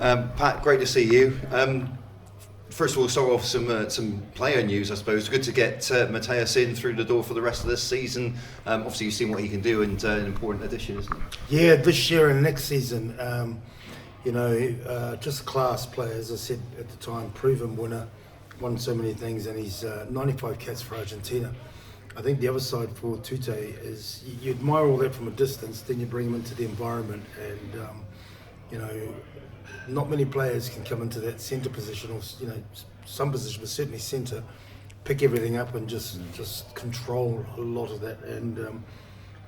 Pat, great to see you. First of all, start off some player news, I suppose. Good to get Mateus in through the door for the rest of this season. Obviously, you've seen what he can do, and an important addition, isn't it? Yeah, this year and next season, just a class player, as I said at the time, proven winner, won so many things, and he's 95 caps for Argentina. I think the other side for Tute is you admire all that from a distance, then you bring him into the environment, and not many players can come into that centre position, or some position, but certainly centre, pick everything up and just control a lot of that. And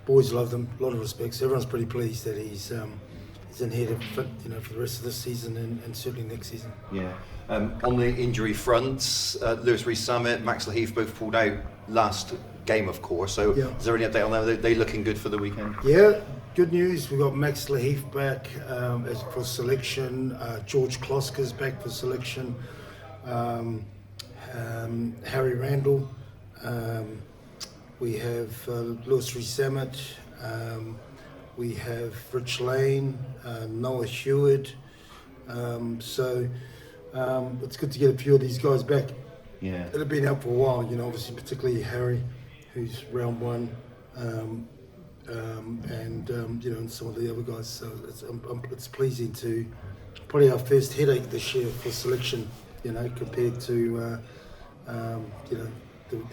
boys love them, a lot of respect. So everyone's pretty pleased that he's in here to fit, for the rest of this season and certainly next season. Yeah. On the injury front, Lewis Rees-Zammit, Max Laheath both pulled out last game, of course. So yeah. Is there any update on that? Are they looking good for the weekend? Yeah. Good news, we've got Max Laheath back for selection, George Klosker's back for selection, Harry Randall, we have Lewis Rees-Zammit, we have Rich Lane, Noah Heward, so it's good to get a few of these guys back. Yeah. It had been out for a while, obviously particularly Harry, who's round one. And some of the other guys. So it's pleasing to probably our first headache this year for selection, compared to the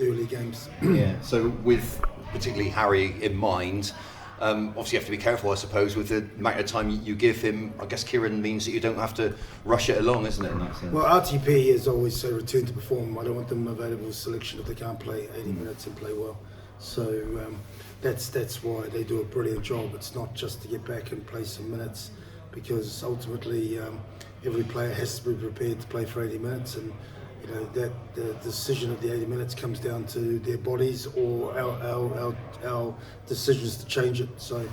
early games. Yeah. So with particularly Harry in mind, obviously you have to be careful, I suppose, with the amount of time you give him. I guess Kieran means that you don't have to rush it along, isn't it? In that sense? Well, RTP is always say return to perform. I don't want them available selection if they can't play 80 minutes and play well. So that's why they do a brilliant job. It's not just to get back and play some minutes, because ultimately every player has to be prepared to play for 80 minutes, and that the decision of the 80 minutes comes down to their bodies or our decisions to change it. So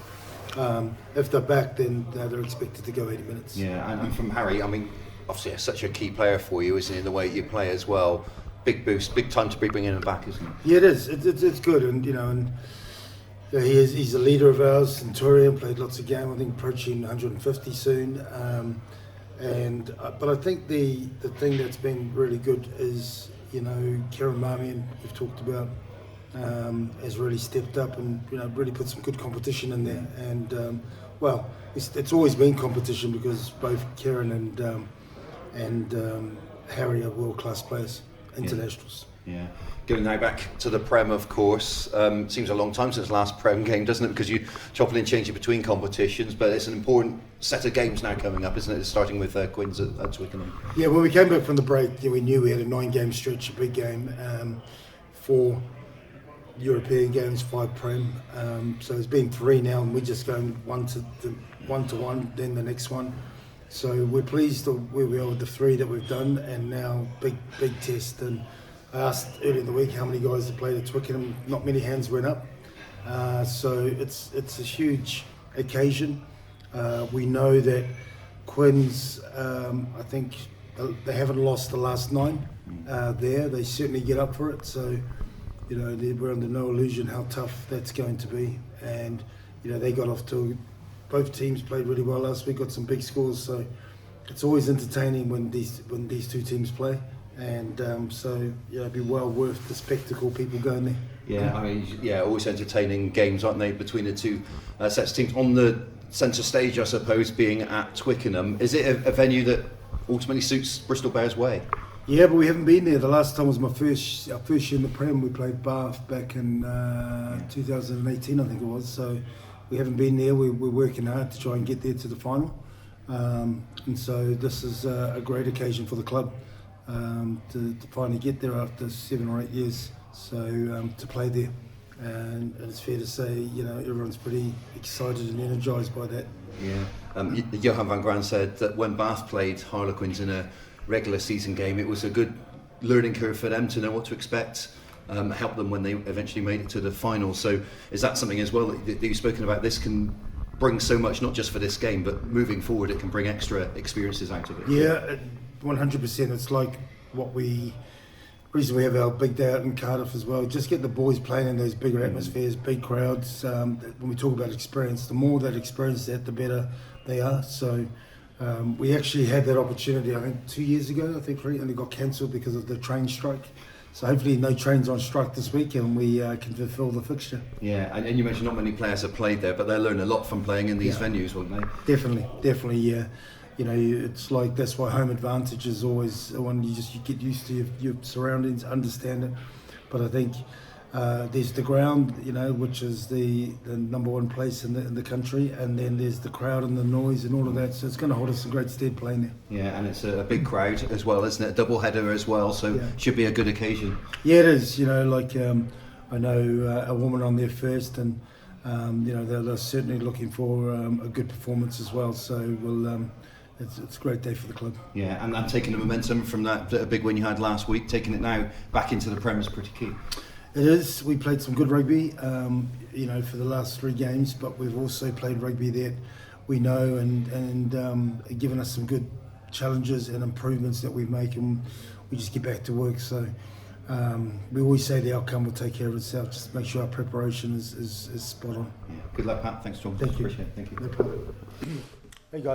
if they're back, then they're expected to go 80 minutes. Yeah, and from Harry, I mean, obviously it's such a key player for you, isn't it, in the way you play as well. Big boost, big time to be bringing him back, isn't it? Yeah, it is. It's good, and he's a leader of ours. Centurion played lots of games. I think approaching 150 soon. But I think the thing that's been really good is Kieran Marmion, we've talked about, has really stepped up and really put some good competition in there. And it's always been competition, because both Kieran and Harry are world-class players. Internationals. Yeah. Going now back to the Prem, of course. Seems a long time since the last Prem game, doesn't it? Because you chopping and changing between competitions, but it's an important set of games now coming up, isn't it? Starting with Quins at Twickenham. Yeah, when we came back from the break, we knew we had a 9-game stretch, a big game, 4 European games, 5 Prem. So it's been 3 now, and we're just going one to one, then the next one. So we're pleased where we are with the 3 that we've done, and now big test. And I asked earlier in the week how many guys have played at Twickenham. Not many hands went up. So it's a huge occasion. We know that Quins, I think they haven't lost the last 9 there. They certainly get up for it. So we're under no illusion how tough that's going to be. And they got off to. Both teams played really well last week, got some big scores, so it's always entertaining when these 2 teams play, and it'd be well worth the spectacle, people going there. Yeah, I mean, always entertaining games, aren't they, between the 2 sets of teams. On the centre stage, I suppose, being at Twickenham, is it a venue that ultimately suits Bristol Bears' way? Yeah, but we haven't been there. The last time was our first year in the Prem. We played Bath back in 2018, I think it was, so we haven't been there. We're working hard to try and get there to the final, and so this is a great occasion for the club to finally get there after 7 or 8 years. So to play there, and it's fair to say everyone's pretty excited and energised by that. Yeah, Johan van Graan said that when Bath played Harlequins in a regular season game, it was a good learning curve for them to know what to expect. Help them when they eventually made it to the final. So is that something as well that you've spoken about? This can bring so much, not just for this game, but moving forward, it can bring extra experiences out of it. Yeah, 100%. It's like reason we have our big day out in Cardiff as well. Just get the boys playing in those bigger atmospheres, big crowds. When we talk about experience, the more that experience that, the better they are. So We actually had that opportunity, I think, 2 years ago, I think, and it got cancelled because of the train strike. So hopefully no trains on strike this week and we can fulfil the fixture. Yeah, and you mentioned not many players have played there, but they'll learn a lot from playing in these venues, won't they? Definitely, yeah. You know, it's like that's why home advantage is always one you get used to your surroundings, understand it. But I think there's the ground, you know, which is the number one place in the country, and then there's the crowd and the noise and all of that. So it's going to hold us in great stead playing there. Yeah, and it's a big crowd as well, isn't it? A double header as well, so should be a good occasion. Yeah, it is. You know, like I know a woman on there first, and you know they're certainly looking for a good performance as well. So we'll. It's a great day for the club. Yeah, and taking the momentum from that big win you had last week, taking it now back into the Prem is pretty key. It is. We played some good rugby, you know, for the last 3 games, but we've also played rugby that we know and given us some good challenges and improvements that we make, and we just get back to work. So we always say the outcome will take care of itself. Just make sure our preparation is spot on. Yeah. Good luck, Pat. Thanks, Tom. Thank you. Appreciate it. Thank you. No problem.